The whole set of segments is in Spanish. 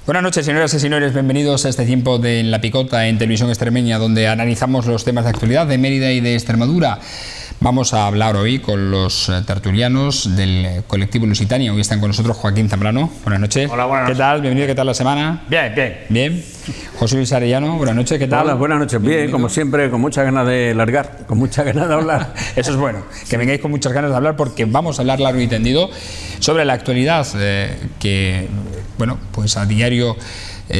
Buenas noches, señoras y señores, bienvenidos a este tiempo de La Picota en Televisión Extremeña, donde analizamos los temas de actualidad de Mérida y de Extremadura. Vamos a hablar hoy con los tertulianos del colectivo Lusitania. Hoy están con nosotros Joaquín Zambrano. Buenas noches. Hola, buenas noches. ¿Qué tal? Bienvenido. ¿Qué tal la semana? Bien, bien. Bien. José Luis Arellano, buenas noches. ¿Qué tal? Hola, buenas noches. Bien, como siempre, con muchas ganas de largar, con muchas ganas de hablar. Eso es bueno, que vengáis con muchas ganas de hablar, porque vamos a hablar largo y tendido sobre la actualidad que, bueno, pues a diario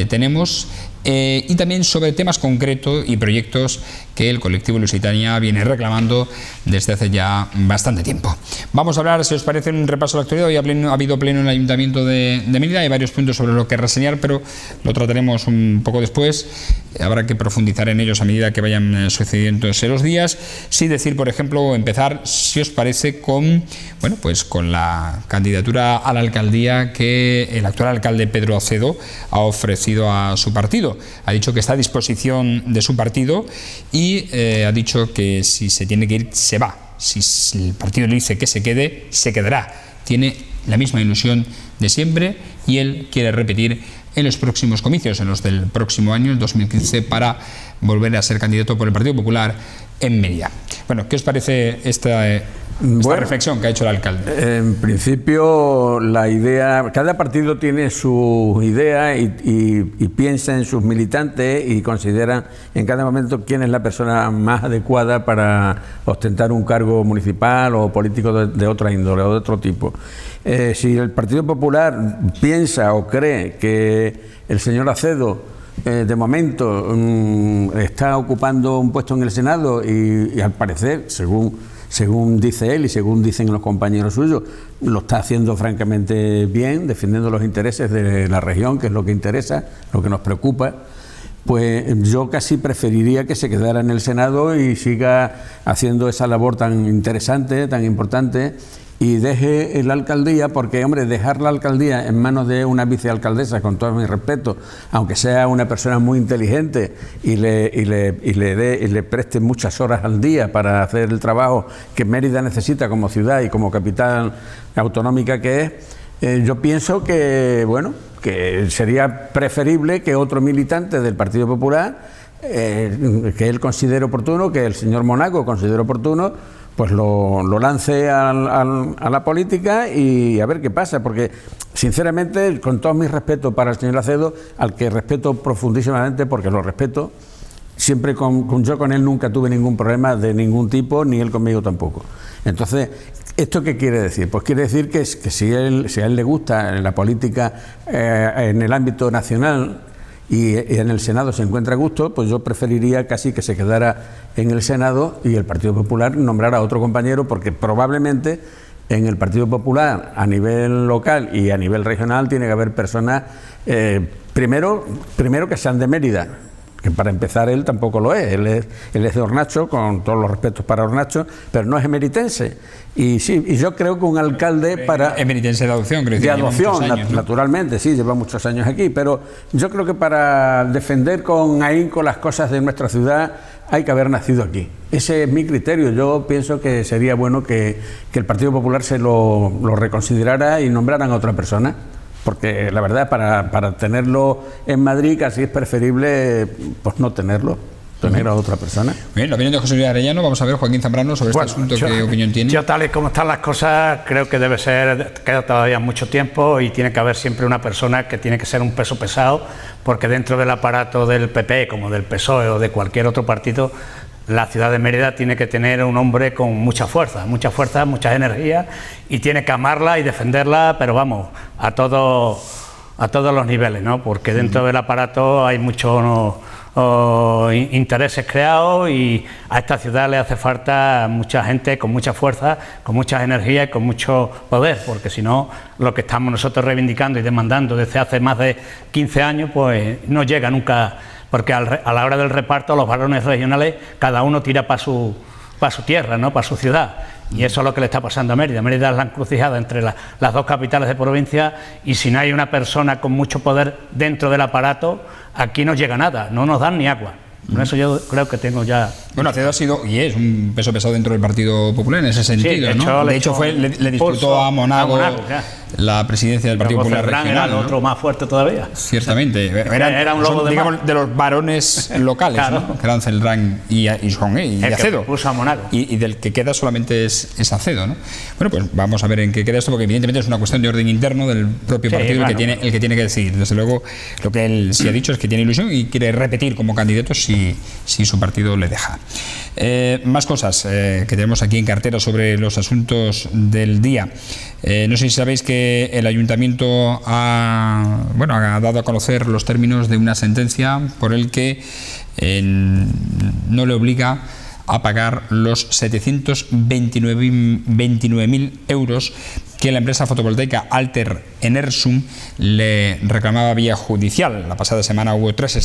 tenemos, y también sobre temas concretos y proyectos que el colectivo Lusitania viene reclamando desde hace ya bastante tiempo. Vamos a hablar, si os parece, un repaso de la actualidad. Hoy ha habido pleno en el Ayuntamiento de Mérida. Hay varios puntos sobre lo que reseñar, pero lo trataremos un poco después. Habrá que profundizar en ellos a medida que vayan sucediéndose los días. Sí decir, por ejemplo, empezar, si os parece, con, bueno, pues con la candidatura a la alcaldía que el actual alcalde Pedro Acedo ha ofrecido a su partido. Ha dicho que está a disposición de su partido y ha dicho que si se tiene que ir, se va. Si el partido le dice que se quede, se quedará. Tiene la misma ilusión de siempre y él quiere repetir en los próximos comicios, en los del próximo año, el 2015, para volver a ser candidato por el Partido Popular en Mérida. Bueno, ¿qué os parece esta reflexión que ha hecho el alcalde? En principio, la idea, cada partido tiene su idea y piensa en sus militantes y considera en cada momento quién es la persona más adecuada para ostentar un cargo municipal o político de otra índole o de otro tipo. Si el Partido Popular piensa o cree que el señor Acedo de momento está ocupando un puesto en el Senado y al parecer, según dice él y según dicen los compañeros suyos, lo está haciendo francamente bien, defendiendo los intereses de la región, que es lo que interesa, lo que nos preocupa, pues yo casi preferiría que se quedara en el Senado y siga haciendo esa labor tan interesante, tan importante, y deje la alcaldía, porque, hombre, dejar la alcaldía en manos de una vicealcaldesa, con todo mi respeto, aunque sea una persona muy inteligente y le preste muchas horas al día para hacer el trabajo que Mérida necesita como ciudad y como capital autonómica que es, yo pienso que, bueno, que sería preferible que otro militante del Partido Popular, que él considere oportuno, que el señor Monago considere oportuno, pues lo lance a la política y a ver qué pasa, porque sinceramente, con todos mis respetos para el señor Acedo, al que respeto profundísimamente porque lo respeto, siempre yo con él nunca tuve ningún problema de ningún tipo, ni él conmigo tampoco. Entonces, ¿esto qué quiere decir? Pues quiere decir que si a él le gusta la política en el ámbito nacional y en el Senado se encuentra a gusto, pues yo preferiría casi que se quedara en el Senado y el Partido Popular nombrara a otro compañero, porque probablemente en el Partido Popular a nivel local y a nivel regional tiene que haber personas, primero que sean de Mérida, que para empezar él tampoco lo es, él es de Hornacho, con todos los respetos para Hornacho, pero no es emeritense. Y sí, y yo creo que un alcalde para... Emeritense de adopción, creo que de adopción, años, ¿no? Naturalmente, sí, lleva muchos años aquí, pero yo creo que para defender con ahínco las cosas de nuestra ciudad hay que haber nacido aquí. Ese es mi criterio. Yo pienso que sería bueno que el Partido Popular se lo reconsiderara y nombraran a otra persona, porque la verdad para tenerlo en Madrid casi es preferible pues no tenerlo, tener a otra persona. Bien, la opinión de José Luis Arellano. Vamos a ver, Joaquín Zambrano, sobre este asunto, ¿qué opinión tiene? Yo, tal y como están las cosas, creo que queda todavía mucho tiempo y tiene que haber siempre una persona que tiene que ser un peso pesado, porque dentro del aparato del PP, como del PSOE o de cualquier otro partido, la ciudad de Mérida tiene que tener un hombre con mucha fuerza, muchas energías, y tiene que amarla y defenderla, pero vamos, a todos los niveles, ¿no? Porque dentro del aparato hay muchos intereses creados y a esta ciudad le hace falta mucha gente con mucha fuerza, con muchas energías y con mucho poder, porque si no, lo que estamos nosotros reivindicando y demandando desde hace más de 15 años, pues no llega nunca. Porque a la hora del reparto, los varones regionales, cada uno tira para su tierra, ¿no? Para su ciudad. Y eso es lo que le está pasando a Mérida. Mérida es la encrucijada entre las dos capitales de provincia, y si no hay una persona con mucho poder dentro del aparato, aquí no llega nada, no nos dan ni agua. Con eso yo creo que tengo ya... Bueno, Acedo ha sido y es un peso pesado dentro del Partido Popular en ese sentido, sí, ¿no? De hecho le disputó a Monago la presidencia del Partido Popular Ferran Regional. era el otro más fuerte todavía. Ciertamente. Era un lobo son, de digamos, mar. de los varones locales, Claro. ¿no? Que eran Celrán y Acedo. Que puso a Monago. Y del que queda solamente es Acedo, ¿no? Bueno, pues vamos a ver en qué queda esto, porque evidentemente es una cuestión de orden interno del propio partido claro. el que tiene que decidir. Desde luego, lo que él sí ha dicho es que tiene ilusión y quiere repetir como candidato si su partido le deja. Más cosas que tenemos aquí en cartera sobre los asuntos del día. No sé si sabéis que el ayuntamiento ha dado a conocer los términos de una sentencia por el que no le obliga a pagar los 729.000 euros que la empresa fotovoltaica Alter Enersum le reclamaba vía judicial. La pasada semana hubo tres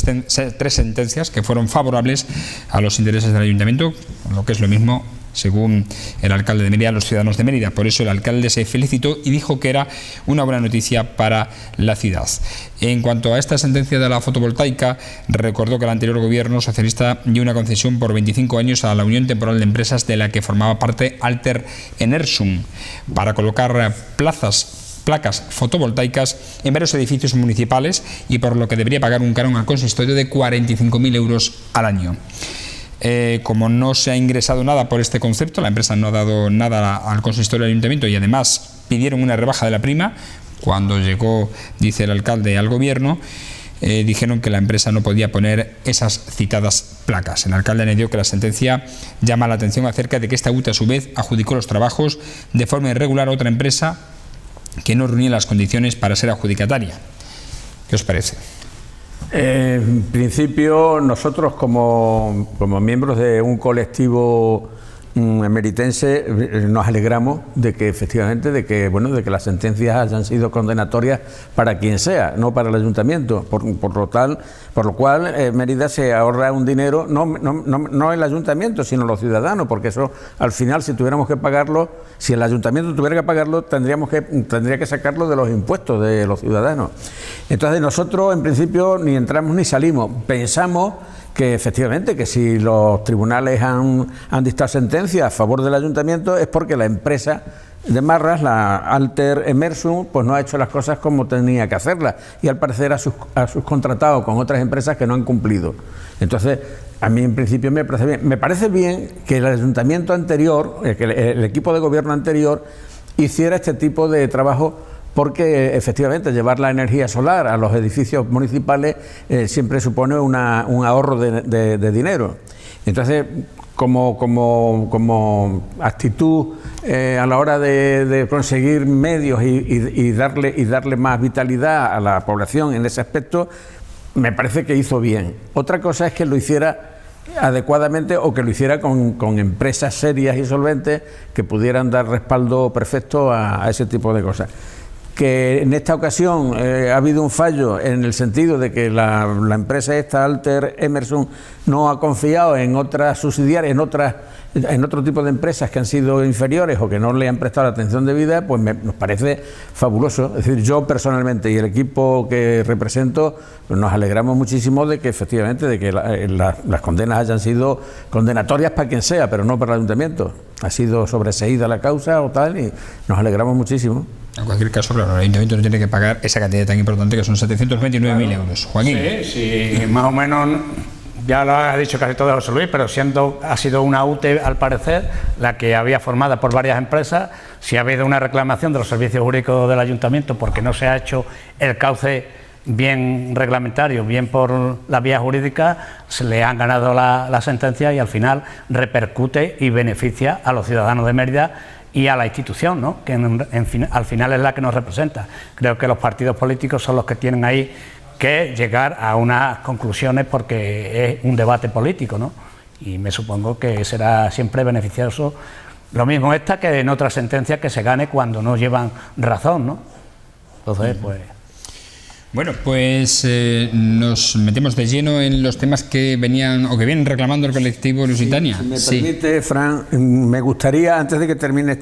sentencias que fueron favorables a los intereses del ayuntamiento, lo que es lo mismo, según el alcalde de Mérida, a los ciudadanos de Mérida. Por eso el alcalde se felicitó y dijo que era una buena noticia para la ciudad. En cuanto a esta sentencia de la fotovoltaica, recordó que el anterior gobierno socialista dio una concesión por 25 años a la Unión Temporal de Empresas de la que formaba parte Alter Enersum para colocar placas fotovoltaicas en varios edificios municipales, y por lo que debería pagar un canon al consistorio de 45.000 euros al año. Como no se ha ingresado nada por este concepto, la empresa no ha dado nada al consistorio del ayuntamiento y además pidieron una rebaja de la prima. Cuando llegó, dice el alcalde, al gobierno, dijeron que la empresa no podía poner esas citadas placas. El alcalde añadió que la sentencia llama la atención acerca de que esta UTE a su vez adjudicó los trabajos de forma irregular a otra empresa que no reunía las condiciones para ser adjudicataria. ¿Qué os parece? En principio, nosotros como miembros de un colectivo emeritense nos alegramos de que efectivamente de que las sentencias hayan sido condenatorias para quien sea, no para el ayuntamiento, por lo cual Mérida se ahorra un dinero, no el ayuntamiento, sino los ciudadanos, porque eso al final, si tuviéramos que pagarlo, si el ayuntamiento tuviera que pagarlo, tendría que sacarlo de los impuestos de los ciudadanos. Entonces nosotros en principio ni entramos ni salimos. Pensamos que efectivamente que si los tribunales han dictado sentencia a favor del ayuntamiento es porque la empresa de Marras, la Alter Enersum, pues no ha hecho las cosas como tenía que hacerlas, y al parecer ha subcontratado con otras empresas que no han cumplido. Entonces, a mí en principio me parece bien. Me parece bien que el ayuntamiento anterior, que el equipo de gobierno anterior, hiciera este tipo de trabajo, porque efectivamente llevar la energía solar a los edificios municipales siempre supone un ahorro de dinero. Entonces, como actitud a la hora de conseguir medios y darle más vitalidad a la población en ese aspecto, me parece que hizo bien. Otra cosa es que lo hiciera adecuadamente o que lo hiciera con empresas serias y solventes que pudieran dar respaldo perfecto a ese tipo de cosas. Que en esta ocasión ha habido un fallo en el sentido de que la empresa esta, Alter Enersum, no ha confiado en otras subsidiarias, en otro tipo de empresas que han sido inferiores o que no le han prestado la atención debida, pues nos parece fabuloso. Es decir, yo personalmente y el equipo que represento, pues nos alegramos muchísimo de que efectivamente de que las condenas hayan sido condenatorias para quien sea, pero no para el ayuntamiento. Ha sido sobreseída la causa o tal, y nos alegramos muchísimo. En cualquier caso, claro, el ayuntamiento no tiene que pagar esa cantidad tan importante que son 729.000 euros. Joaquín. Sí, más o menos, ya lo ha dicho casi todo José Luis, pero ha sido una UTE, al parecer, la que había formada por varias empresas. Si ha habido una reclamación de los servicios jurídicos del ayuntamiento porque no se ha hecho el cauce bien reglamentario, bien por la vía jurídica, se le han ganado la sentencia y al final repercute y beneficia a los ciudadanos de Mérida y a la institución, ¿no? Que al final es la que nos representa. Creo que los partidos políticos son los que tienen ahí que llegar a unas conclusiones, porque es un debate político, ¿no? Y me supongo que será siempre beneficioso, lo mismo esta que en otras sentencias, que se gane cuando no llevan razón, ¿no? Entonces, pues... Bueno, pues nos metemos de lleno en los temas que vienen reclamando el colectivo Lusitania. Si me permite, Fran, me gustaría, antes de que termine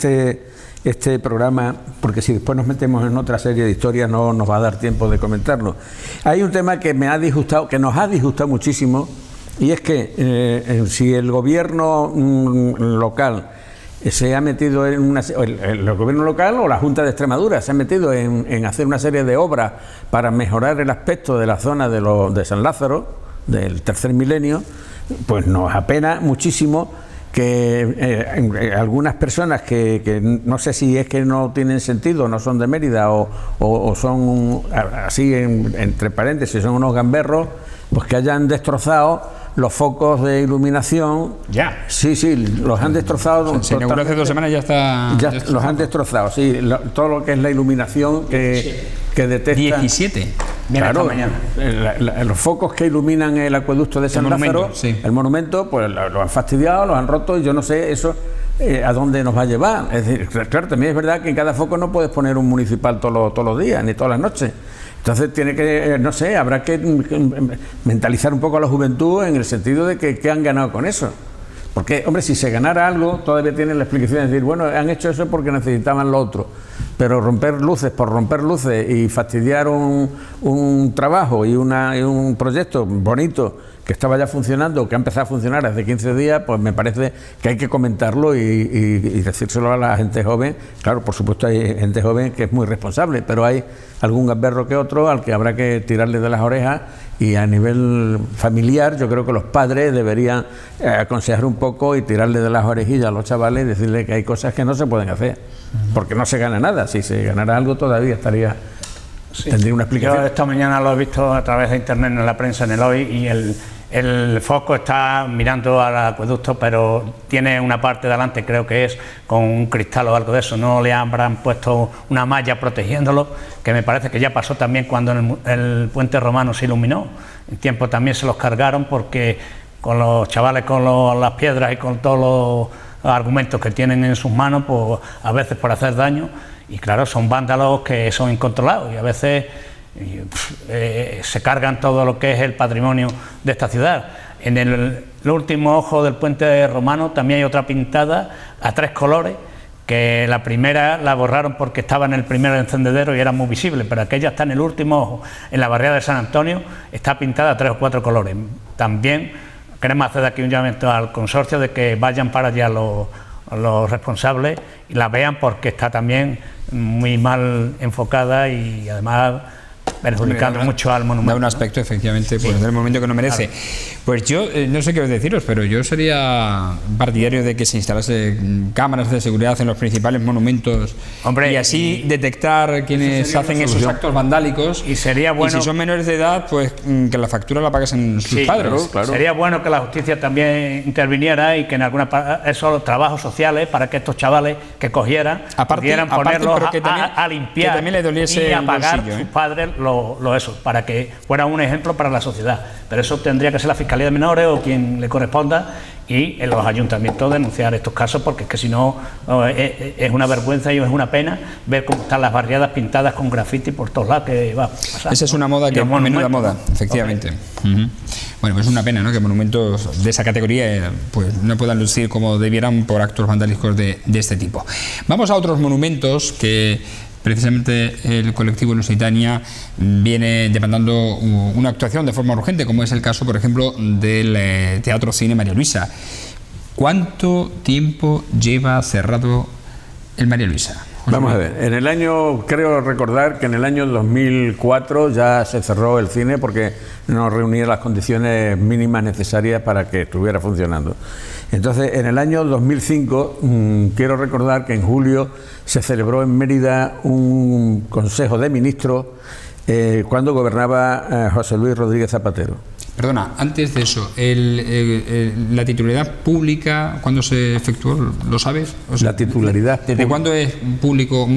este programa, porque si después nos metemos en otra serie de historias no nos va a dar tiempo de comentarlo. Hay un tema que nos ha disgustado muchísimo, y es que si el gobierno local se ha metido en el gobierno local o la Junta de Extremadura se ha metido en hacer una serie de obras para mejorar el aspecto de la zona de San Lázaro, del tercer milenio, pues nos apena muchísimo que algunas personas que no sé si es que no tienen sentido, no son de Mérida o son así entre paréntesis, son unos gamberros, pues que hayan destrozado los focos de iluminación. Ya. Sí, los han destrozado. Se inauguró hace 2 semanas, ya está. Ya los han destrozado, sí. Todo lo que es la iluminación que detecta. 17. Claro, los focos que iluminan el acueducto de San Lázaro, el monumento, pues lo han fastidiado, lo han roto, y yo no sé eso a dónde nos va a llevar. Es decir, claro, también es verdad que en cada foco no puedes poner un municipal todos los días, ni todas las noches. Entonces tiene que, no sé, habrá que mentalizar un poco a la juventud en el sentido de que han ganado con eso. Porque, hombre, si se ganara algo, todavía tienen la explicación de decir, bueno, han hecho eso porque necesitaban lo otro. Pero romper luces por romper luces y fastidiar un trabajo y un proyecto bonito que estaba ya funcionando, que ha empezado a funcionar hace 15 días, pues me parece que hay que comentarlo y decírselo a la gente joven. Claro, por supuesto hay gente joven que es muy responsable, pero hay algún gamberro que otro al que habrá que tirarle de las orejas, y a nivel familiar yo creo que los padres deberían aconsejar un poco y tirarle de las orejillas a los chavales y decirles que hay cosas que no se pueden hacer, porque no se gana nada. Si se ganara algo todavía estaría... Sí. Tendría una explicación. Yo esta mañana lo he visto a través de internet en la prensa, en el Hoy, y el foco está mirando al acueducto, pero tiene una parte de adelante, creo que es con un cristal o algo de eso. No le habrán puesto una malla protegiéndolo, que me parece que ya pasó también cuando el puente romano se iluminó. En tiempo también se los cargaron, porque con los chavales con las piedras y con todos los argumentos que tienen en sus manos, pues a veces por hacer daño. Y claro, son vándalos que son incontrolados y a veces se cargan todo lo que es el patrimonio de esta ciudad. En el último ojo del puente romano también hay otra pintada a 3 colores, que la primera la borraron porque estaba en el primer encendedero y era muy visible, pero aquella está en el último ojo, en la barriada de San Antonio, está pintada a 3 o 4 colores. También queremos hacer aquí un llamamiento al consorcio de que vayan para allá los responsables y la vean, porque está también muy mal enfocada y además perjudicando mucho al monumento. Da un aspecto, efectivamente, pues, del momento que no merece. Claro. Pues yo no sé qué deciros, pero yo sería partidario de que se instalase cámaras de seguridad en los principales monumentos. Hombre, y así detectar quienes hacen esos actos vandálicos. Y sería bueno, y si son menores de edad, pues que la factura la pagasen sus padres. Claro. Sería bueno que la justicia también interviniera y que en alguna esos trabajos sociales, para que estos chavales que cogieran pudieran ponerlos a limpiar, que también le doliese y a pagar bolsillo, sus padres eso, para que fuera un ejemplo para la sociedad. Pero eso tendría que ser la Fiscalía de Menores o quien le corresponda, y en los ayuntamientos denunciar estos casos, porque es que si no es una vergüenza y es una pena ver cómo están las barriadas pintadas con grafiti por todos lados, que va a pasar. Esa es una moda, que es menuda moda, efectivamente. Okay. Bueno, pues es una pena, ¿no?, que monumentos de esa categoría pues no puedan lucir como debieran por actos vandálicos de este tipo. Vamos a otros monumentos que precisamente el colectivo Lusitania viene demandando una actuación de forma urgente, como es el caso, por ejemplo, del Teatro Cine María Luisa. ¿Cuánto tiempo lleva cerrado el María Luisa? Vamos a ver, en el año, creo recordar que en el año 2004 ya se cerró el cine porque no reunía las condiciones mínimas necesarias para que estuviera funcionando. Entonces, en el año 2005, quiero recordar que en julio se celebró en Mérida un Consejo de Ministros cuando gobernaba José Luis Rodríguez Zapatero. Perdona, antes de eso, la titularidad pública, ¿cuándo se efectuó? ¿Lo sabes? O sea, la titularidad. ¿Desde cuándo es público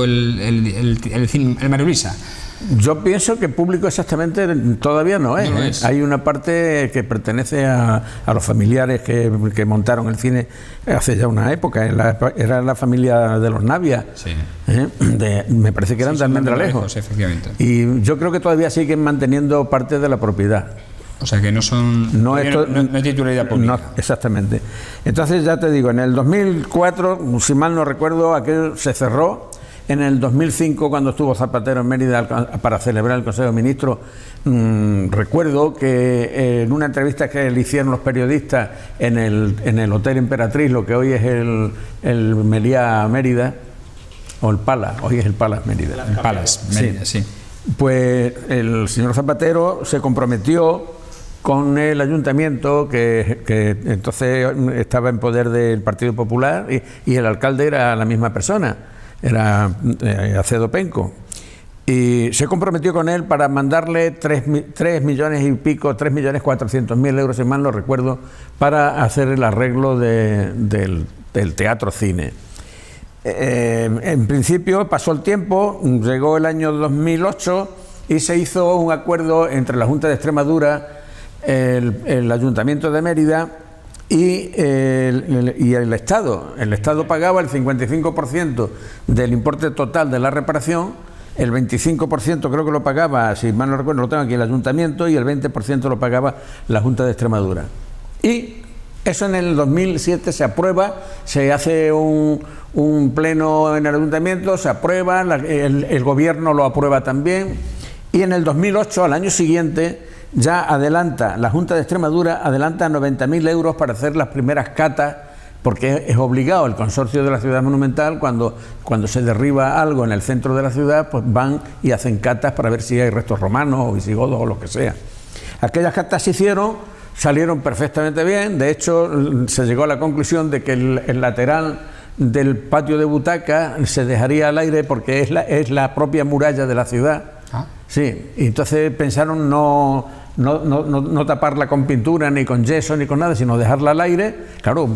el María Luisa? Yo pienso que público exactamente todavía no es. No es. Hay una parte que pertenece a los familiares que montaron el cine hace ya una época. Era la familia de los Navia. Sí. Me parece que eran de Almendralejo. Sí, efectivamente. Y yo creo que todavía siguen manteniendo parte de la propiedad. O sea que no son... No es titularidad pública. No, exactamente. Entonces ya te digo, en el 2004, si mal no recuerdo, aquel se cerró en el 2005, cuando estuvo Zapatero en Mérida para celebrar el Consejo de Ministros, recuerdo que en una entrevista que le hicieron los periodistas en el Hotel Emperatriz, lo que hoy es el Meliá Mérida, o el Pala, hoy es el Palace Mérida. El Palace Mérida, sí. Pues el señor Zapatero se comprometió con el ayuntamiento, que entonces estaba en poder del Partido Popular, y el alcalde era la misma persona, era Acedo Penco. Y se comprometió con él para mandarle 3 millones y pico, 3.400.000 euros, si mal no recuerdo, para hacer el arreglo del Teatro Cine. En principio pasó el tiempo, llegó el año 2008 y se hizo un acuerdo entre la Junta de Extremadura, el Ayuntamiento de Mérida y el Estado. El Estado pagaba el 55% del importe total de la reparación, el 25% creo que lo pagaba, si mal no recuerdo, lo tengo aquí, el Ayuntamiento, y el 20% lo pagaba la Junta de Extremadura. Y eso en el 2007 se aprueba, se hace un pleno en el Ayuntamiento, se aprueba, el Gobierno lo aprueba también, y en el 2008, al año siguiente, ya adelanta, la Junta de Extremadura adelanta 90.000 euros para hacer las primeras catas, porque es obligado el Consorcio de la Ciudad Monumental, cuando se derriba algo en el centro de la ciudad, pues van y hacen catas para ver si hay restos romanos o visigodos o lo que sea. Aquellas catas se hicieron, salieron perfectamente bien. De hecho, se llegó a la conclusión de que el lateral del patio de butacas se dejaría al aire porque es la propia muralla de la ciudad. Sí, y entonces pensaron no taparla con pintura, ni con yeso, ni con nada, sino dejarla al aire, claro,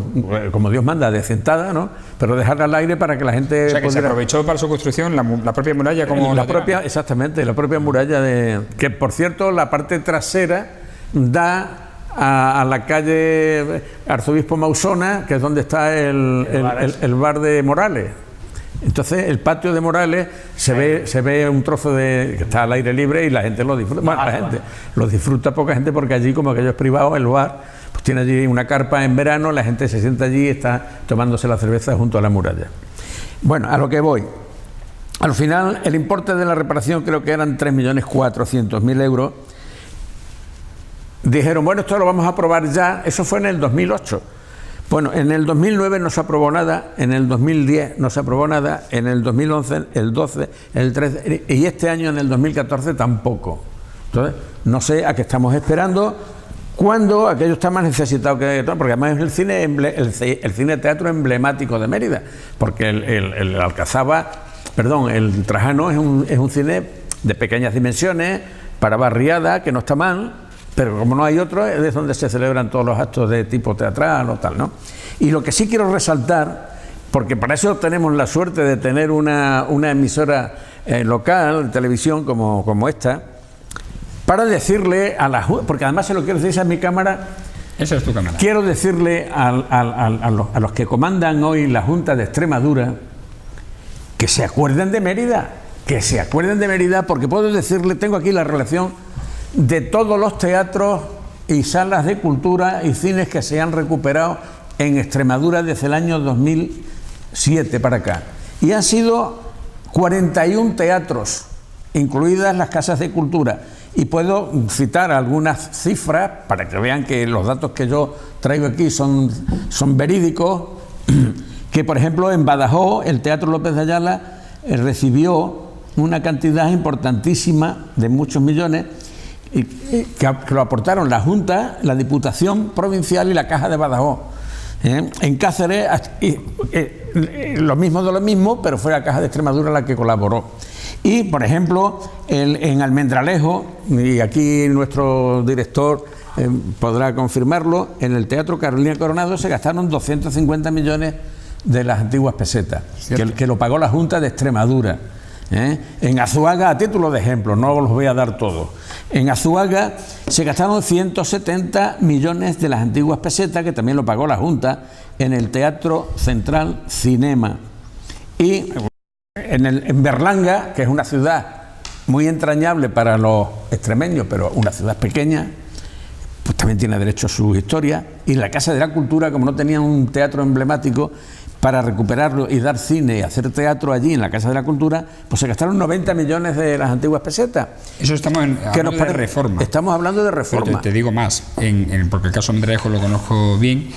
como Dios manda, decentada, ¿no? Pero dejarla al aire para que la gente... O sea, que se aprovechó para su construcción la propia muralla como... Exactamente, la propia muralla que, por cierto, la parte trasera da a la calle Arzobispo Mausona, que es donde está el bar de Morales. Entonces el patio de Morales se ve un trozo que está al aire libre y la gente lo disfruta. Bueno, la gente lo disfruta, poca gente, porque allí, como aquello es privado, el bar pues tiene allí una carpa en verano, la gente se sienta allí y está tomándose la cerveza junto a la muralla. Bueno, a lo que voy. Al final el importe de la reparación creo que eran 3.400.000 euros. Dijeron, bueno, esto lo vamos a aprobar ya. Eso fue en el 2008. Bueno, en el 2009 no se aprobó nada, en el 2010 no se aprobó nada, en el 2011, el 12, el 13 y este año, en el 2014, tampoco. Entonces, no sé a qué estamos esperando, cuándo aquello está más necesitado que todo, porque además es el cine teatro emblemático de Mérida, porque el Alcazaba, perdón, el Trajano es un cine de pequeñas dimensiones, para barriada, que no está mal. Pero como no hay otro, es donde se celebran todos los actos de tipo teatral o tal, ¿no? Y lo que sí quiero resaltar, porque para eso tenemos la suerte de tener una emisora local de televisión como esta, para decirle a la Junta, porque además se lo quiero decir, esa es mi cámara. Esa es tu cámara. Quiero decirle a los que comandan hoy la Junta de Extremadura que se acuerden de Mérida, porque puedo decirle, tengo aquí la relación de todos los teatros y salas de cultura y cines que se han recuperado en Extremadura desde el año 2007 para acá. Y han sido 41 teatros, incluidas las casas de cultura. Y puedo citar algunas cifras para que vean que los datos que yo traigo aquí son verídicos, que por ejemplo en Badajoz el Teatro López de Ayala recibió una cantidad importantísima de muchos millones, que lo aportaron la Junta, la Diputación Provincial y la Caja de Badajoz. En Cáceres, lo mismo de lo mismo, pero fue la Caja de Extremadura la que colaboró. Y, por ejemplo, en Almendralejo, y aquí nuestro director podrá confirmarlo, en el Teatro Carolina Coronado se gastaron 250 millones de las antiguas pesetas, que lo pagó la Junta de Extremadura. En Azuaga, a título de ejemplo, no los voy a dar todos, en Azuaga se gastaron 170 millones de las antiguas pesetas, que también lo pagó la Junta, en el Teatro Central Cinema. Y en Berlanga, que es una ciudad muy entrañable para los extremeños, pero una ciudad pequeña, pues también tiene derecho a su historia. Y la Casa de la Cultura, como no tenía un teatro emblemático, para recuperarlo y dar cine y hacer teatro allí en la Casa de la Cultura, pues se gastaron 90 millones de las antiguas pesetas. Eso estamos hablando de reforma. Estamos hablando de reforma. Pero te digo más, porque el caso Almendralejo lo conozco bien.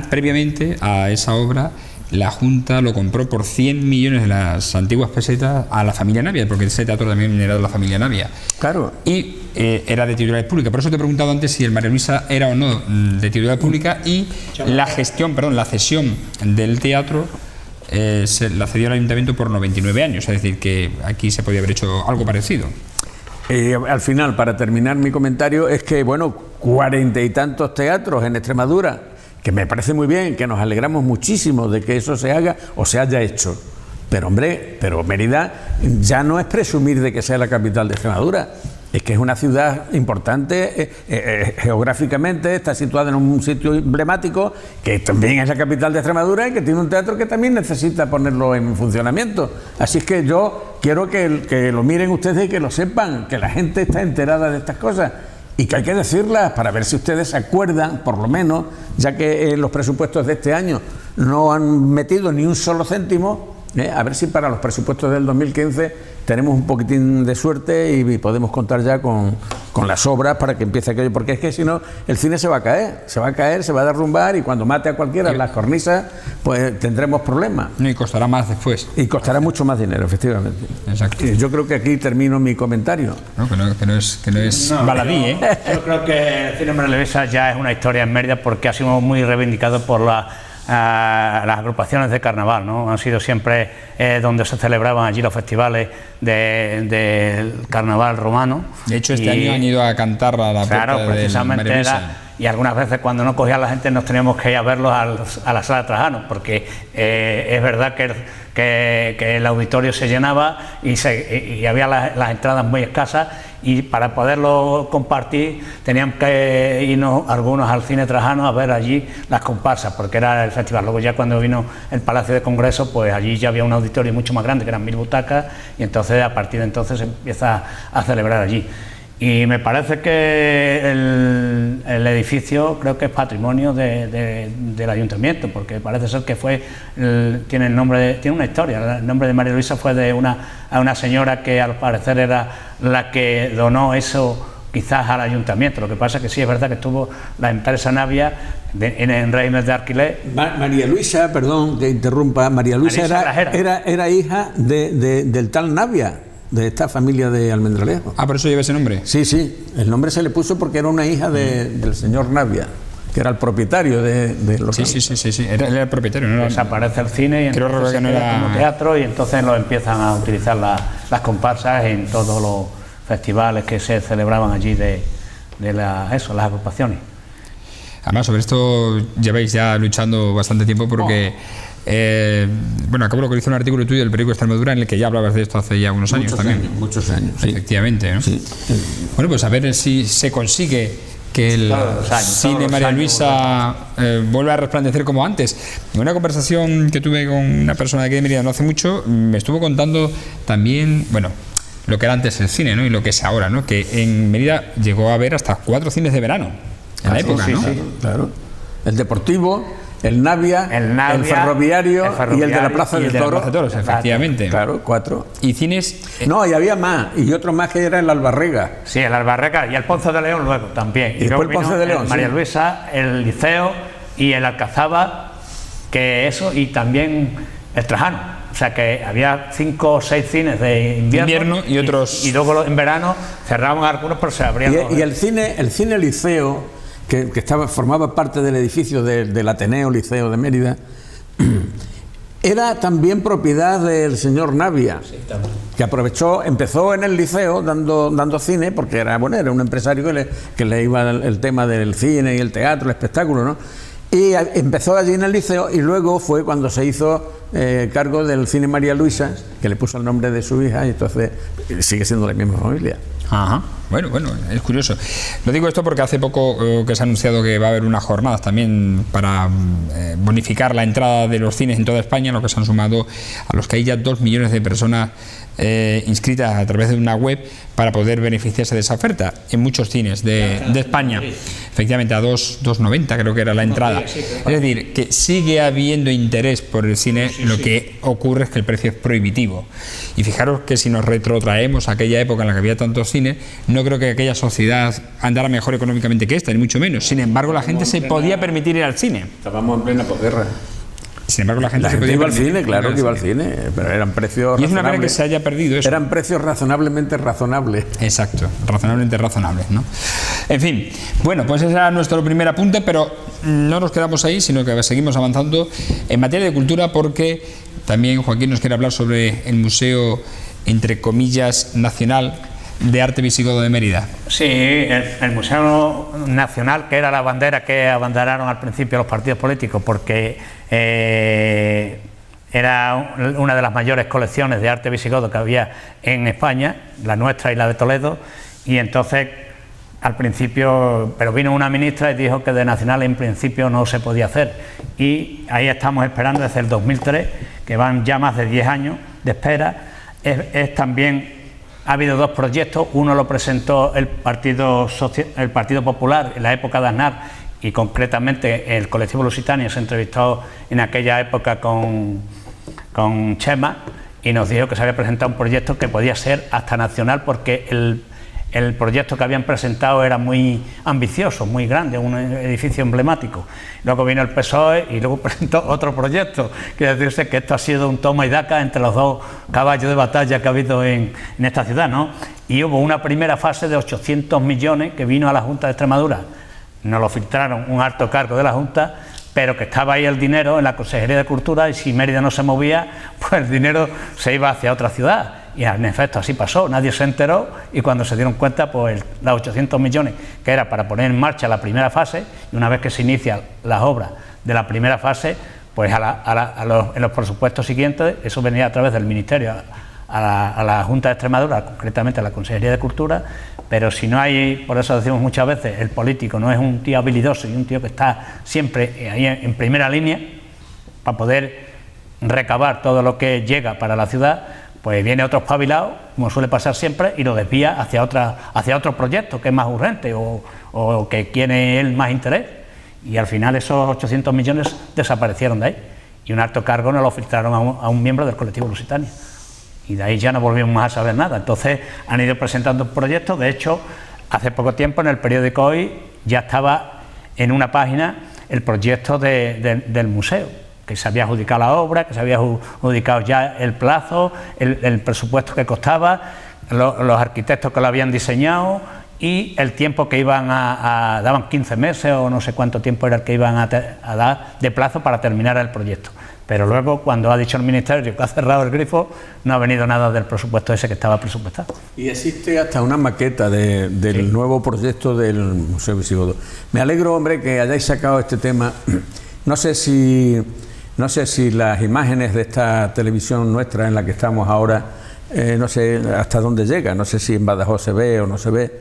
Previamente a esa obra, la Junta lo compró por 100 millones de las antiguas pesetas a la familia Navia, porque ese teatro también era de la familia Navia. Claro. Y era de titularidad pública. Por eso te he preguntado antes si el María Luisa era o no de titularidad pública, y la cesión del teatro la cedió al ayuntamiento por 99 años. Es decir, que aquí se podía haber hecho algo parecido. Al final, para terminar mi comentario, es que, bueno, 40 y tantos teatros en Extremadura, que me parece muy bien, que nos alegramos muchísimo de que eso se haga o se haya hecho. Pero, hombre, Mérida ya no es presumir de que sea la capital de Extremadura. Es que es una ciudad importante geográficamente, está situada en un sitio emblemático, que también es la capital de Extremadura y que tiene un teatro que también necesita ponerlo en funcionamiento. Así es que yo quiero que lo miren ustedes y que lo sepan, que la gente está enterada de estas cosas y que hay que decirlas para ver si ustedes se acuerdan, por lo menos, ya que en los presupuestos de este año no han metido ni un solo céntimo, a ver si para los presupuestos del 2015 tenemos un poquitín de suerte y podemos contar ya con las obras para que empiece aquello, porque es que si no el cine se va a caer, se va a derrumbar, y cuando mate a cualquiera en las cornisas, pues tendremos problemas. Y costará más después. Y costará mucho más dinero, efectivamente. Exacto. Yo creo que aquí termino mi comentario. No, que no es baladí, ¿eh? Yo creo que el cine María Luisa ya es una historia en Mérida, porque ha sido muy reivindicado por las agrupaciones de carnaval, ¿no? Han sido siempre donde se celebraban allí los festivales del carnaval romano. De hecho, este año han ido a cantar a la puerta de María Luisa. Y algunas veces, cuando no cogía la gente, nos teníamos que ir a verlos a la sala Trajano, porque es verdad que el auditorio se llenaba y había las entradas muy escasas, y para poderlo compartir tenían que irnos algunos al cine Trajano a ver allí las comparsas, porque era el festival. Luego ya cuando vino el Palacio de Congreso, pues allí ya había un auditorio mucho más grande, que eran 1000 butacas, y entonces a partir de entonces se empieza a celebrar allí. Y me parece que el edificio creo que es patrimonio del ayuntamiento, porque parece ser que tiene una historia. El nombre de María Luisa fue de una señora que al parecer era la que donó eso quizás al ayuntamiento. Lo que pasa es que sí es verdad que estuvo la empresa Navia en régimen de alquiler. María Luisa, perdón que interrumpa, María Luisa era hija del tal Navia, de esta familia de Almendralejo. Por eso lleva ese nombre. Sí, el nombre se le puso porque era una hija del señor Navia, que era el propietario de los... Sí, era el propietario. No desaparece el cine y entonces se queda como teatro, y entonces lo empiezan a utilizar las comparsas en todos los festivales que se celebraban allí de las agrupaciones. Además, sobre esto lleváis ya luchando bastante tiempo, porque... acabo de localizar un artículo tuyo del periódico Extremadura en el que ya hablabas de esto hace ya unos años también. Muchos años, sí. Efectivamente, ¿no? Sí. Bueno, pues a ver si se consigue que el cine María Luisa vuelva a resplandecer como antes. En una conversación que tuve con una persona de aquí de Mérida no hace mucho, me estuvo contando también, lo que era antes el cine, ¿no? Y lo que es ahora, ¿no? Que en Mérida llegó a haber hasta 4 cines de verano en la época, ¿no? Sí, claro. El deportivo, el Navia, el ferroviario y el de la Plaza de Toros, efectivamente. Claro, 4. ¿Y cines? No, y había más, y otro más que era el Albarrega. Sí, el Albarrega y el Ponce de León luego también. Y después el Ponce de León, María Luisa, el Liceo y el Alcazaba, y también el Trajano. O sea que había 5 o 6 cines de invierno y otros... Y luego en verano cerraban algunos, pero se abrían. Y el cine Liceo, que formaba parte del edificio del Ateneo Liceo de Mérida, era también propiedad del señor Navia, que empezó en el liceo dando cine, porque era un empresario que le iba el tema del cine y el teatro, el espectáculo, ¿no? Y empezó allí en el liceo, y luego fue cuando se hizo cargo del Cine María Luisa, que le puso el nombre de su hija, y entonces sigue siendo la misma familia. Ajá. Bueno, es curioso. Lo digo esto porque hace poco que se ha anunciado que va a haber unas jornadas también para bonificar la entrada de los cines en toda España, lo que se han sumado a los que hay ya 2 millones de personas inscritas a través de una web para poder beneficiarse de esa oferta en muchos cines de España. Efectivamente, a 2,90 creo que era la entrada. Es decir, que sigue habiendo interés por el cine, lo que ocurre es que el precio es prohibitivo. Y fijaros que si nos retrotraemos a aquella época en la que había tantos cines, no creo que aquella sociedad andara mejor económicamente que esta, ni mucho menos. Sin embargo, la gente se podía permitir ir al cine. Estábamos en plena posguerra. Sin embargo, la gente iba al cine, claro que iba al cine, pero eran precios razonables. Y es una pena que se haya perdido eso. Eran precios razonablemente razonables. Exacto, razonablemente razonables, ¿no? En fin, bueno, pues ese era nuestro primer apunte, pero no nos quedamos ahí, sino que seguimos avanzando en materia de cultura, porque también Joaquín nos quiere hablar sobre el Museo, entre comillas, Nacional de Arte Visigodo de Mérida. Sí, el Museo Nacional, que era la bandera que abanderaron al principio los partidos políticos, porque era una de las mayores colecciones de arte visigodo que había en España, la nuestra y la de Toledo, y entonces al principio, pero vino una ministra y dijo que de Nacional en principio no se podía hacer, y ahí estamos esperando desde el 2003, que van ya más de 10 años de espera. También ha habido 2 proyectos, uno lo presentó el Partido Popular en la época de Aznar, y concretamente el colectivo Lusitania se entrevistó en aquella época con Chema y nos dijo que se había presentado un proyecto que podía ser hasta nacional, porque el proyecto que habían presentado era muy ambicioso, muy grande, un edificio emblemático. Luego vino el PSOE y luego presentó otro proyecto. Quiere decirse que esto ha sido un toma y daca entre los 2 caballos de batalla que ha habido en esta ciudad, ¿no? Y hubo una primera fase de 800 millones que vino a la Junta de Extremadura. Nos lo filtraron un alto cargo de la Junta, pero que estaba ahí el dinero en la Consejería de Cultura, y si Mérida no se movía, pues el dinero se iba hacia otra ciudad. Y en efecto así pasó, nadie se enteró, y cuando se dieron cuenta, pues los 800 millones que era para poner en marcha la primera fase, y una vez que se inician las obras de la primera fase, pues en los presupuestos siguientes, eso venía a través del Ministerio a la Junta de Extremadura, concretamente a la Consejería de Cultura. Pero si no hay, por eso decimos muchas veces, el político no es un tío habilidoso y un tío que está siempre ahí en primera línea para poder recabar todo lo que llega para la ciudad, pues viene otro espabilado, como suele pasar siempre, y lo desvía hacia otro proyecto que es más urgente o que tiene él más interés, y al final esos 800 millones desaparecieron de ahí, y un alto cargo nos lo filtraron a un miembro del colectivo Lusitania. Y de ahí ya no volvimos más a saber nada. Entonces han ido presentando proyectos. De hecho, hace poco tiempo en el periódico Hoy ya estaba en una página el proyecto del museo, que se había adjudicado la obra, que se había adjudicado ya el plazo, el presupuesto que costaba, los arquitectos que lo habían diseñado y el tiempo que iban daban 15 meses o no sé cuánto tiempo era el que iban a dar de plazo para terminar el proyecto. Pero luego, cuando ha dicho el Ministerio que ha cerrado el grifo, no ha venido nada del presupuesto ese que estaba presupuestado. Y existe hasta una maqueta del nuevo proyecto del Museo Visigodo. Me alegro, hombre, que hayáis sacado este tema. No sé si las imágenes de esta televisión nuestra en la que estamos ahora, no sé hasta dónde llega, no sé si en Badajoz se ve o no se ve,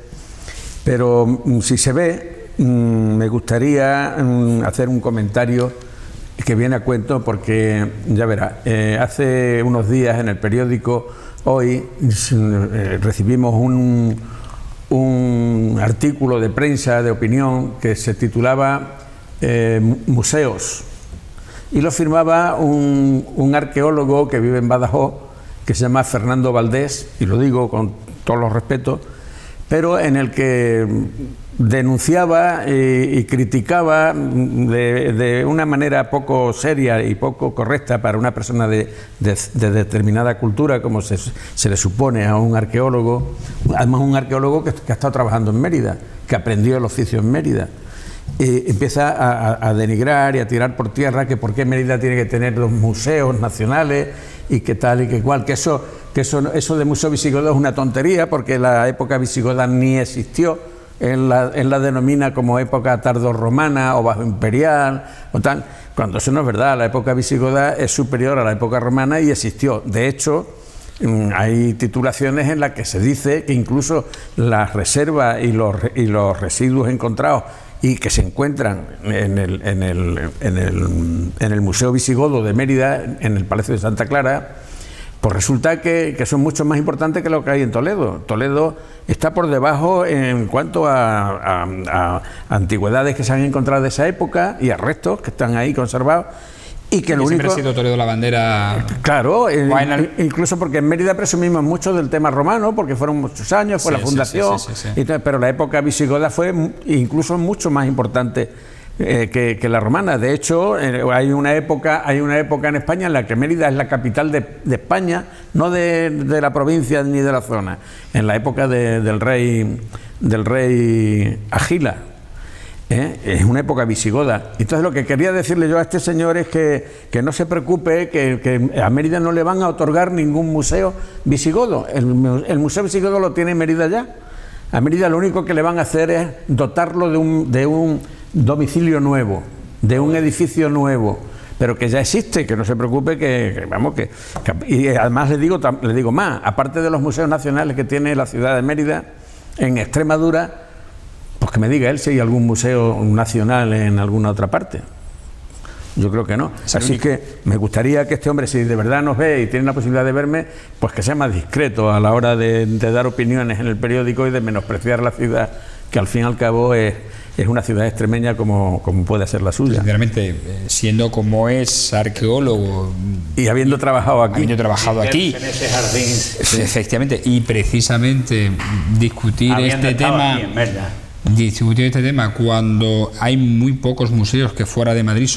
pero si se ve, me gustaría hacer un comentario que viene a cuento, porque ya verá, hace unos días en el periódico Hoy recibimos un artículo de prensa, de opinión, que se titulaba Museos, y lo firmaba un arqueólogo que vive en Badajoz, que se llama Fernando Valdés, y lo digo con todos los respetos, pero en el que denunciaba y criticaba de una manera poco seria y poco correcta para una persona de determinada cultura, como se le supone a un arqueólogo, además un arqueólogo que ha estado trabajando en Mérida, que aprendió el oficio en Mérida. Empieza a denigrar y a tirar por tierra que por qué Mérida tiene que tener los museos nacionales y que tal y que cual, que eso de museo visigodo es una tontería, porque la época visigoda ni existió. él la denomina como época tardorromana o bajo imperial o tal, cuando eso no es verdad. La época visigoda es superior a la época romana y existió. De hecho, hay titulaciones en las que se dice que incluso las reservas y los residuos encontrados y que se encuentran en el Museo Visigodo de Mérida, en el Palacio de Santa Clara, pues resulta que son mucho más importantes que lo que hay en Toledo. Toledo está por debajo en cuanto a antigüedades que se han encontrado de esa época y a restos que están ahí conservados. Y que lo único, siempre ha sido Toledo la bandera. Claro, incluso porque en Mérida presumimos mucho del tema romano, porque fueron muchos años, fue la fundación, pero la época visigoda fue incluso mucho más importante que la romana. De hecho, hay una época en España en la que Mérida es la capital de España, no de la provincia ni de la zona, en la época del rey Agila. Es una época visigoda. Entonces lo que quería decirle yo a este señor es que no se preocupe, que a Mérida no le van a otorgar ningún museo visigodo. El museo visigodo lo tiene Mérida ya. A Mérida lo único que le van a hacer es dotarlo de un domicilio nuevo, de un edificio nuevo, pero que ya existe, que no se preocupe, y además le digo más, aparte de los museos nacionales que tiene la ciudad de Mérida, en Extremadura, pues que me diga él si hay algún museo nacional en alguna otra parte. Yo creo que no. Así que me gustaría que este hombre, si de verdad nos ve y tiene la posibilidad de verme, pues que sea más discreto a la hora de dar opiniones en el periódico y de menospreciar la ciudad, que al fin y al cabo es una ciudad extremeña como puede ser la suya. Sinceramente, siendo como es arqueólogo y habiendo trabajado aquí. En ese jardín. Efectivamente, y precisamente discutir este tema cuando hay muy pocos museos que fuera de Madrid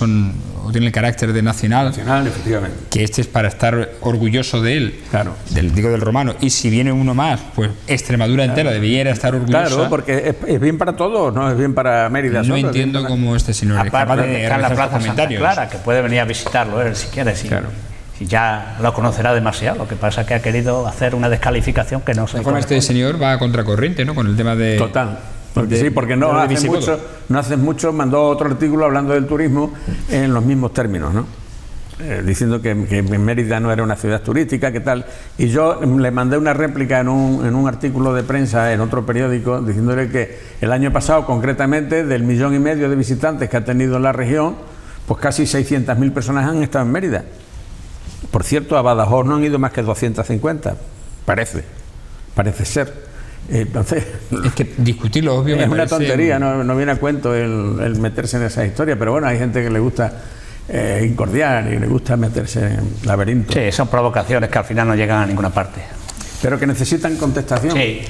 tienen el carácter de nacional, efectivamente. Que este es para estar orgulloso de él, claro. del romano, y si viene uno más, pues Extremadura entera debiera estar orgullosa. Claro, porque es bien para todos, no es bien para Mérida. No entiendo cómo este señor es capaz de está en la Plaza Santa Clara, que puede venir a visitarlo él si quiere, claro. Si ya lo conocerá demasiado. Lo que pasa es que ha querido hacer una descalificación que no se corresponde. Este señor va a contracorriente, ¿no?, con el tema de... Total. Porque no hace mucho mandó otro artículo hablando del turismo en los mismos términos, ¿no? Diciendo que Mérida no era una ciudad turística, ¿qué tal? Y yo le mandé una réplica en un artículo de prensa en otro periódico, diciéndole que el año pasado, concretamente, del 1,5 millones de visitantes que ha tenido en la región, pues casi 600.000 personas han estado en Mérida. Por cierto, a Badajoz no han ido más que 250, parece ser. Entonces, es que discutirlo obvio es una tontería, no viene a cuento el meterse en esa historia, pero bueno, hay gente que le gusta incordiar y le gusta meterse en laberintos. Sí, son provocaciones que al final no llegan a ninguna parte. Pero que necesitan contestación. Sí.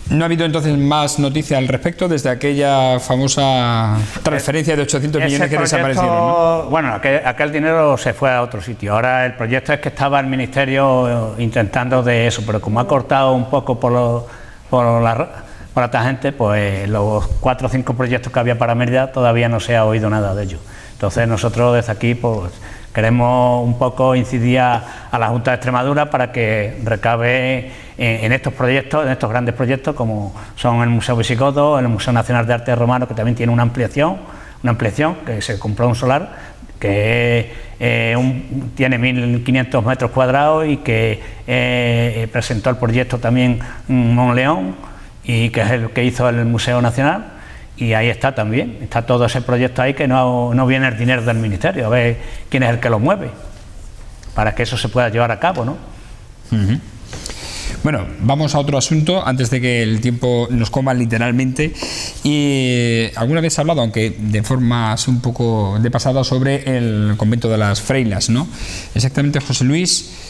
¿No ha habido entonces más noticias al respecto desde aquella famosa transferencia de 800 millones que desaparecieron, ¿no? Bueno, aquel dinero se fue a otro sitio. Ahora el proyecto es que estaba el Ministerio intentando de eso, pero como ha cortado un poco por la tangente, pues los 4 o 5 proyectos que había para Mérida todavía no se ha oído nada de ellos. Entonces nosotros desde aquí pues queremos un poco incidir a la Junta de Extremadura para que recabe en estos proyectos, en estos grandes proyectos como son el Museo Visigodo, el Museo Nacional de Arte Romano, que también tiene una ampliación que se compró un solar que tiene 1.500 metros cuadrados y que presentó el proyecto también Monleón, y que es el que hizo el Museo Nacional, y ahí está también, está todo ese proyecto ahí, que no viene el dinero del Ministerio, a ver quién es el que lo mueve, para que eso se pueda llevar a cabo, ¿no? Uh-huh. Bueno, vamos a otro asunto antes de que el tiempo nos coma literalmente. Y alguna vez se ha hablado, aunque de forma así un poco de pasada, sobre el convento de las Freilas, ¿no? Exactamente, José Luis.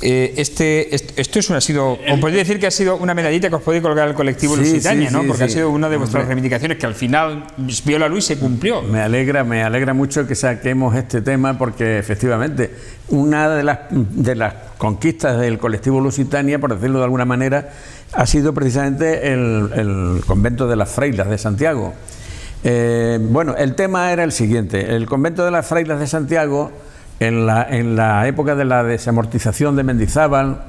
Esto ha sido, os podría decir que ha sido una medallita que os podéis colgar al colectivo Lusitania, ¿no? Porque ha sido una de vuestras reivindicaciones que al final vio la luz y se cumplió. Me alegra mucho que saquemos este tema, porque efectivamente una de las conquistas del colectivo Lusitania, por decirlo de alguna manera, ha sido precisamente el convento de las Freilas de Santiago. Bueno, el tema era el siguiente: el convento de las Freilas de Santiago, en la época de la desamortización de Mendizábal,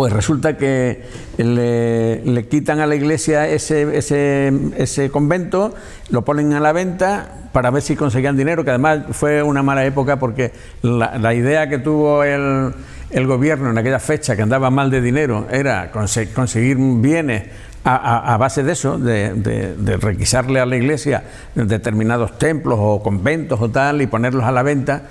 pues resulta que le quitan a la iglesia ese convento, lo ponen a la venta para ver si conseguían dinero, que además fue una mala época porque la idea que tuvo el gobierno en aquella fecha, que andaba mal de dinero, era conseguir bienes a base de eso, de requisarle a la iglesia determinados templos o conventos o tal y ponerlos a la venta,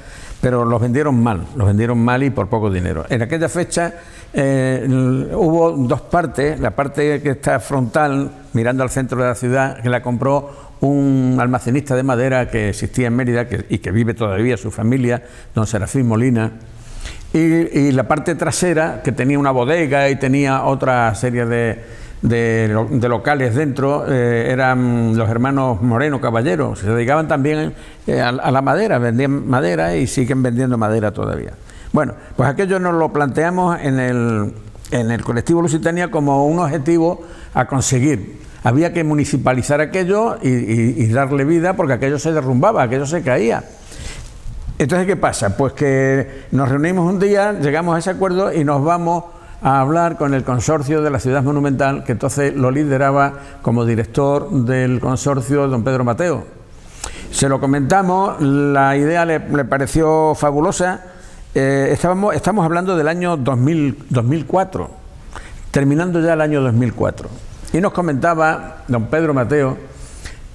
pero los vendieron mal y por poco dinero. En aquella fecha hubo dos partes, la parte que está frontal, mirando al centro de la ciudad, que la compró un almacenista de madera que existía en Mérida y que vive todavía su familia, don Serafín Molina, y la parte trasera, que tenía una bodega y tenía otra serie de locales dentro, eran los hermanos Moreno Caballero, se dedicaban también a la madera, vendían madera y siguen vendiendo madera todavía. Bueno, pues aquello nos lo planteamos en el colectivo Lusitania como un objetivo a conseguir. Había que municipalizar aquello y darle vida, porque aquello se derrumbaba, aquello se caía. Entonces, ¿qué pasa? Pues que nos reunimos un día, llegamos a ese acuerdo y nos vamos a hablar con el consorcio de la ciudad monumental, que entonces lo lideraba como director del consorcio don Pedro Mateo. Se lo comentamos, la idea le pareció fabulosa. Estamos hablando del año 2004, terminando ya el año 2004. Y nos comentaba don Pedro Mateo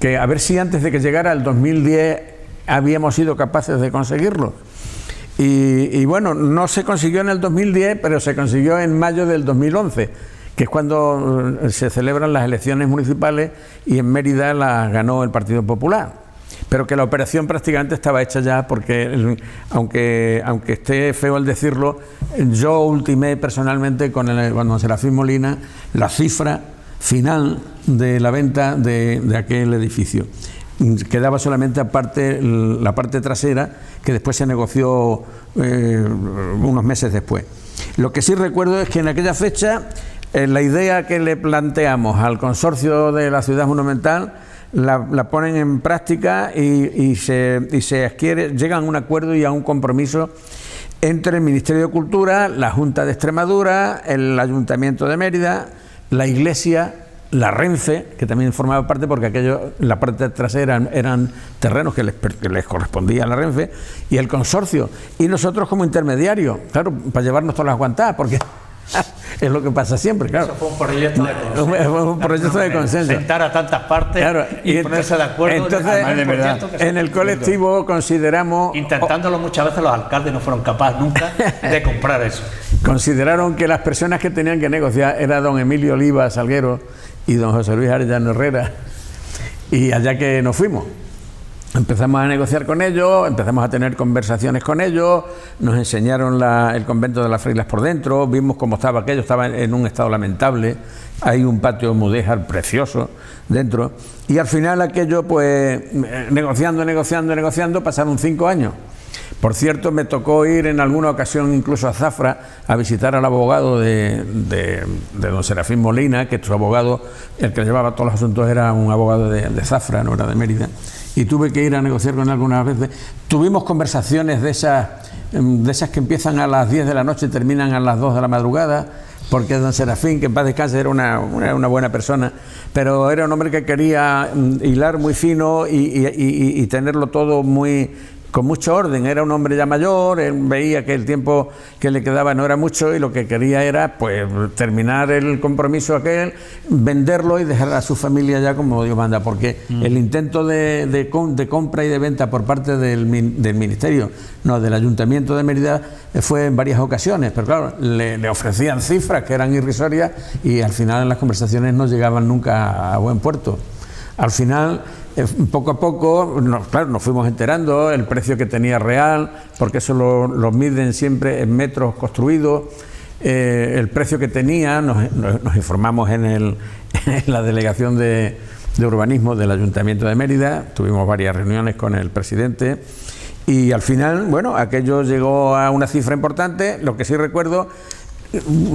que a ver si antes de que llegara el 2010 habíamos sido capaces de conseguirlo. Y bueno, no se consiguió en el 2010, pero se consiguió en mayo del 2011, que es cuando se celebran las elecciones municipales y en Mérida las ganó el Partido Popular. Pero que la operación prácticamente estaba hecha ya, porque aunque esté feo el decirlo, yo ultimé personalmente con don Serafín Molina la cifra final de la venta de aquel edificio. Quedaba solamente aparte la parte trasera, que después se negoció unos meses después. Lo que sí recuerdo es que en aquella fecha la idea que le planteamos al consorcio de la ciudad monumental la ponen en práctica y se adquiere, llegan a un acuerdo y a un compromiso entre el Ministerio de Cultura, la Junta de Extremadura, el Ayuntamiento de Mérida, la Iglesia, la Renfe, que también formaba parte, porque aquello, la parte trasera eran terrenos que les correspondía a la Renfe, y el consorcio, y nosotros como intermediarios, claro, para llevarnos todas las guantadas, porque es lo que pasa siempre, claro. Eso fue un proyecto de consenso. Fue un proyecto de consenso. Sentar a tantas partes, claro, y ponerse de acuerdo. Entonces, en el colectivo consideramos... Intentándolo muchas veces, los alcaldes no fueron capaces nunca de comprar eso. Consideraron que las personas que tenían que negociar era don Emilio Oliva Salguero y don José Luis Arellano Herrera, y allá que nos fuimos. Empezamos a negociar con ellos, empezamos a tener conversaciones con ellos, nos enseñaron el convento de las Freilas por dentro, vimos cómo estaba aquello, estaba en un estado lamentable, hay un patio mudéjar precioso dentro, y al final aquello, pues, negociando, pasaron 5 años. Por cierto, me tocó ir en alguna ocasión incluso a Zafra a visitar al abogado de don Serafín Molina, que su abogado, el que llevaba todos los asuntos, era un abogado de Zafra, no era de Mérida, y tuve que ir a negociar con él algunas veces. Tuvimos conversaciones de esas que empiezan a las 10 de la noche y terminan a las 2 de la madrugada, porque don Serafín, que en paz descanse, era una buena persona, pero era un hombre que quería hilar muy fino y tenerlo todo con mucho orden. Era un hombre ya mayor, él veía que el tiempo que le quedaba no era mucho y lo que quería era, pues, terminar el compromiso aquel, venderlo y dejar a su familia ya como Dios manda, porque el intento de compra y de venta por parte del Ministerio, no, del Ayuntamiento de Mérida, fue en varias ocasiones, pero claro, le ofrecían cifras que eran irrisorias y al final en las conversaciones no llegaban nunca a buen puerto. Al final, poco a poco, claro, nos fuimos enterando el precio que tenía real, porque eso lo miden siempre en metros construidos, el precio que tenía, nos informamos en la delegación de urbanismo del Ayuntamiento de Mérida, tuvimos varias reuniones con el presidente y al final, bueno, aquello llegó a una cifra importante. Lo que sí recuerdo,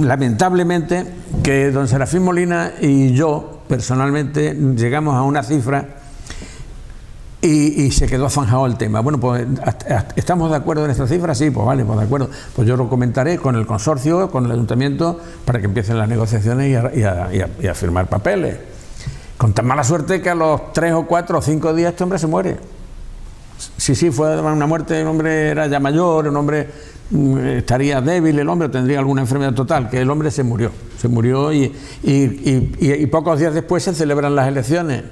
lamentablemente, que don Serafín Molina y yo personalmente llegamos a una cifra Y se quedó zanjado el tema. Bueno, pues ¿estamos de acuerdo en esta cifra? Sí, pues vale, pues de acuerdo. Pues yo lo comentaré con el consorcio, con el ayuntamiento, para que empiecen las negociaciones y a firmar papeles. Con tan mala suerte que a los 3 o 4 o 5 días este hombre se muere. Sí, fue una muerte, el hombre era ya mayor, el hombre estaría débil, el hombre tendría alguna enfermedad total, que el hombre se murió y pocos días después se celebran las elecciones.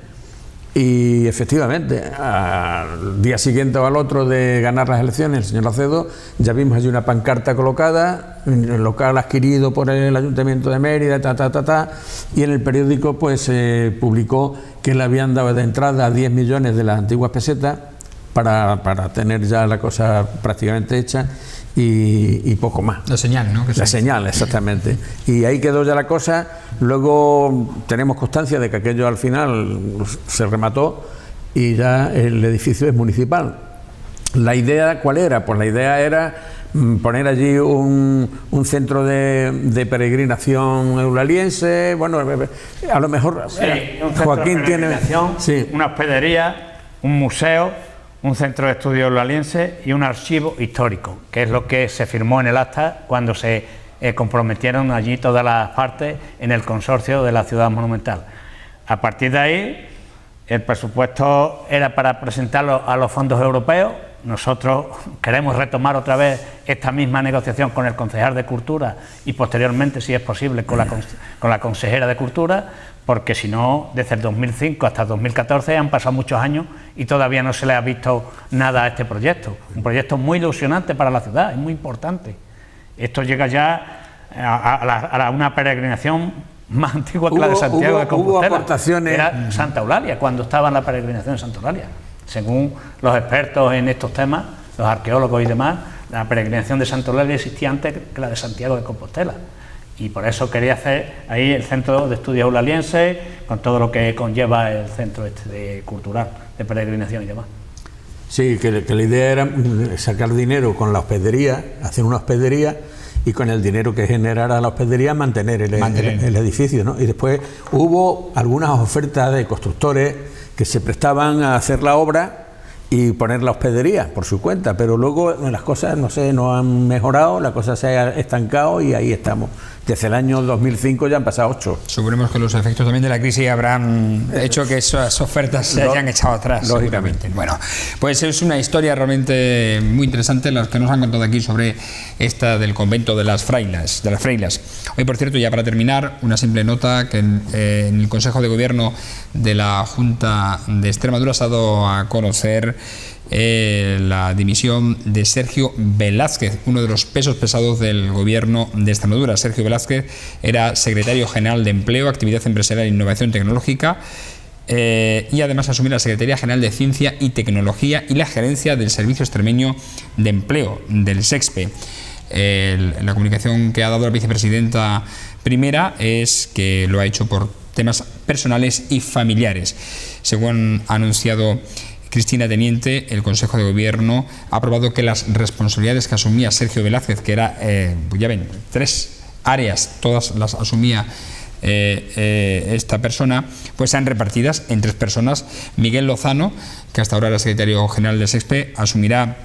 Y efectivamente, al día siguiente o al otro de ganar las elecciones, el señor Acedo, ya vimos allí una pancarta colocada, en el local adquirido por el Ayuntamiento de Mérida, y en el periódico pues se publicó que le habían dado de entrada 10 millones de las antiguas pesetas para tener ya la cosa prácticamente hecha y poco más. La señal, ¿no? La señal, exactamente. Y ahí quedó ya la cosa. Luego tenemos constancia de que aquello al final se remató y ya el edificio es municipal. ¿La idea cuál era? Pues la idea era poner allí un centro de peregrinación eulaliense. Bueno, a lo mejor sí, un centro Joaquín de peregrinación, tiene... Sí. Una hospedería, un museo, un centro de estudios eulalienses y un archivo histórico, que es lo que se firmó en el acta cuando se comprometieron allí todas las partes en el consorcio de la ciudad monumental. A partir de ahí, el presupuesto era para presentarlo a los fondos europeos. Nosotros queremos retomar otra vez esta misma negociación con el concejal de Cultura y posteriormente, si es posible, con la consejera de Cultura, porque si no, desde el 2005 hasta el 2014 han pasado muchos años y todavía no se le ha visto nada a este proyecto. Un proyecto muy ilusionante para la ciudad, es muy importante. Esto llega ya a una peregrinación más antigua que la de Santiago de Compostela. Hubo aportaciones. Era Santa Eulalia, cuando estaba en la peregrinación de Santa Eulalia. Según los expertos en estos temas, los arqueólogos y demás, la peregrinación de Santa Eulalia existía antes que la de Santiago de Compostela. Y por eso quería hacer ahí el Centro de Estudios Eulalienses, con todo lo que conlleva el centro de cultural, de peregrinación y demás. Sí, que la idea era sacar dinero con la hospedería, hacer una hospedería, y con el dinero que generara la hospedería mantener el edificio, ¿no? Y después hubo algunas ofertas de constructores que se prestaban a hacer la obra y poner la hospedería por su cuenta, pero luego las cosas, no sé, no han mejorado, la cosa se ha estancado y ahí estamos. Desde el año 2005 ya han pasado 8. Suponemos que los efectos también de la crisis habrán hecho que esas ofertas se hayan echado atrás. Lógicamente. Bueno, pues es una historia realmente muy interesante la que nos han contado aquí sobre esta del convento de las frailas. Hoy, por cierto, ya para terminar, una simple nota que en el Consejo de Gobierno de la Junta de Extremadura se ha dado a conocer la dimisión de Sergio Velázquez, uno de los pesos pesados del gobierno de Extremadura. Sergio Velázquez era secretario general de Empleo, Actividad Empresarial e Innovación Tecnológica y además asumió la Secretaría General de Ciencia y Tecnología y la gerencia del Servicio Extremeño de Empleo, del SEXPE. La comunicación que ha dado la vicepresidenta primera es que lo ha hecho por temas personales y familiares. Según ha anunciado Cristina Teniente, el Consejo de Gobierno ha aprobado que las responsabilidades que asumía Sergio Velázquez, que era, ya ven, 3 áreas, todas las asumía esta persona, pues sean repartidas en 3 personas. Miguel Lozano, que hasta ahora era secretario general del SEXPE, asumirá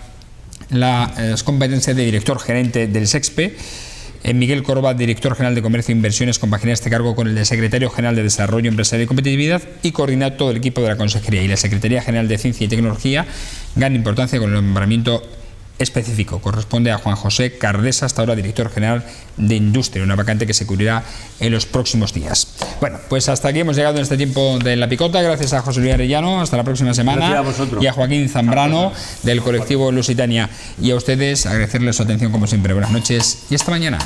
las competencias de director gerente del SEXPE. Miguel Corba, director general de Comercio e Inversiones, compagina este cargo con el de secretario general de Desarrollo Empresarial y Competitividad y coordina todo el equipo de la Consejería. Y la Secretaría General de Ciencia y Tecnología gana importancia con el nombramiento específico. Corresponde a Juan José Cardesa, hasta ahora director general de Industria, una vacante que se cubrirá en los próximos días. Bueno, pues hasta aquí hemos llegado en este tiempo de La Picota. Gracias a José Luis Arellano, hasta la próxima semana. Gracias a vosotros. Y a Joaquín Zambrano, del colectivo Lusitania. Y a ustedes agradecerles su atención como siempre. Buenas noches y hasta mañana.